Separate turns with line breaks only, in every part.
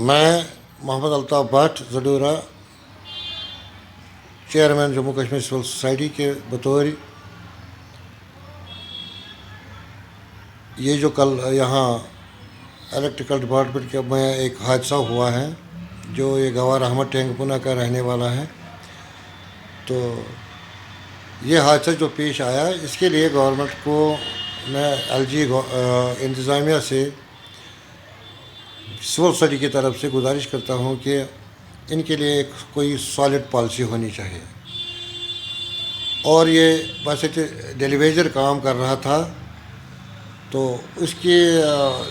میں Muhammad Altaf Butt Zadura chairman Jammu Kashmir civil society کے بطور یہ جو کل یہاں الیکٹریکل ڈپارٹمنٹ میں ایک حادثہ ہوا ہے، جو یہ گوار احمد ٹینگپونا کا رہنے والا ہے، تو یہ حادثہ جو پیش آیا اس کے لیے گورنمنٹ کو میں ایل جی انتظامیہ سے سول سوسائٹی کی طرف سے گزارش کرتا ہوں کہ ان کے لیے ایک کوئی سالڈ پالیسی ہونی چاہیے۔ اور یہ بس ڈیلی ویجر کام کر رہا تھا، تو اس کی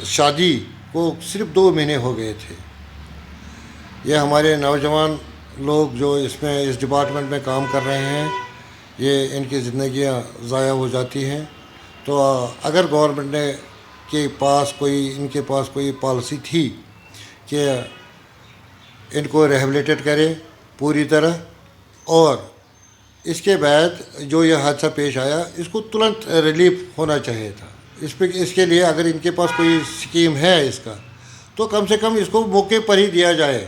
شادی کو صرف 2 مہینے ہو گئے تھے۔ یہ ہمارے نوجوان لوگ جو اس ڈپارٹمنٹ میں کام کر رہے ہیں، یہ ان کی زندگیاں ضائع ہو جاتی ہیں۔ تو اگر گورنمنٹ ان کے پاس کوئی پالیسی تھی کہ ان کو ریہیبلیٹیٹ کرے پوری طرح، اور اس کے بعد جو یہ حادثہ پیش آیا اس کو ترنت ریلیف ہونا چاہیے تھا۔ اس کے لیے اگر ان کے پاس کوئی اسکیم ہے اس کا، تو کم سے کم اس کو موقع پر ہی دیا جائے،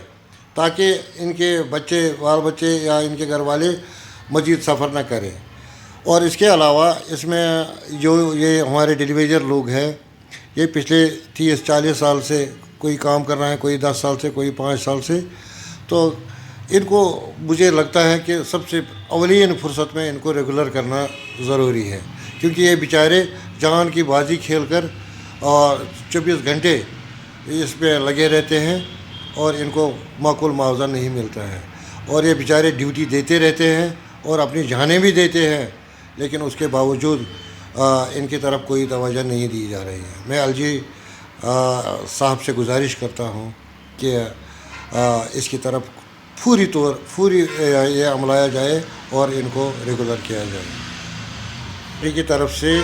تاکہ ان کے بال بچے یا ان کے گھر والے مزید سفر نہ کریں۔ اور اس کے علاوہ اس میں جو یہ ہمارے ڈیلی ویجر لوگ ہیں، یہ پچھلے 30-40 سال سے کوئی کام کر رہا ہے، کوئی 10 سال سے، کوئی 5 سال سے، تو ان کو مجھے لگتا ہے کہ سب سے اولین فرصت میں ان کو ریگولر کرنا ضروری ہے، کیونکہ یہ بیچارے جان کی بازی کھیل کر اور 24 گھنٹے اس پہ لگے رہتے ہیں، اور ان کو معقول معاوضہ نہیں ملتا ہے، اور یہ بیچارے ڈیوٹی دیتے رہتے ہیں اور اپنی جانیں بھی دیتے ہیں، لیکن اس کے باوجود ان کی طرف کوئی توجہ نہیں دی جا رہی ہے۔ میں ایل جی صاحب سے گزارش کرتا ہوں کہ اس کی طرف فوری یہ عملایا جائے اور ان کو ریگولر کیا جائے۔ کی طرف سے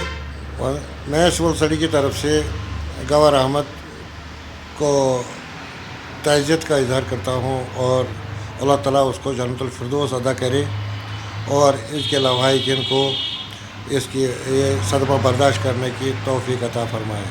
میں سول سوسائٹی کی طرف سے گوار احمد کو تعزیت کا اظہار کرتا ہوں، اور اللہ تعالیٰ اس کو جنت الفردوس عطا کرے، اور اس کے لواحقین کو اس کی یہ صدمہ برداشت کرنے کی توفیق عطا فرمائے۔